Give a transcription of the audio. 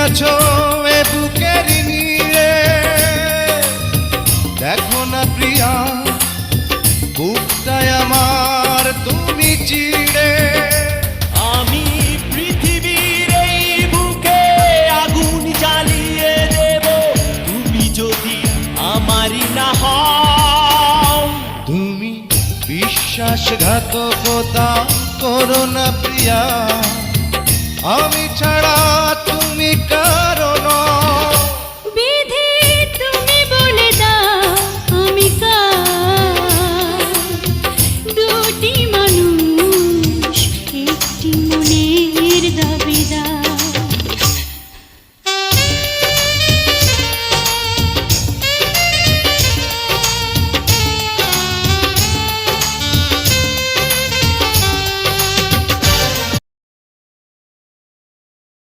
আছো এ বুকের নিয়ে, দেখো না প্রিয়া বুকটায় আমার তুমি চিড়ে। আমি পৃথিবীর এই বুকে আগুন জ্বালিয়ে দেব, তুমি যদি আমারই না হও। তুমি বিশ্বাসঘাতকতা করো না প্রিয়া, আমি ছাড়া তুমি কার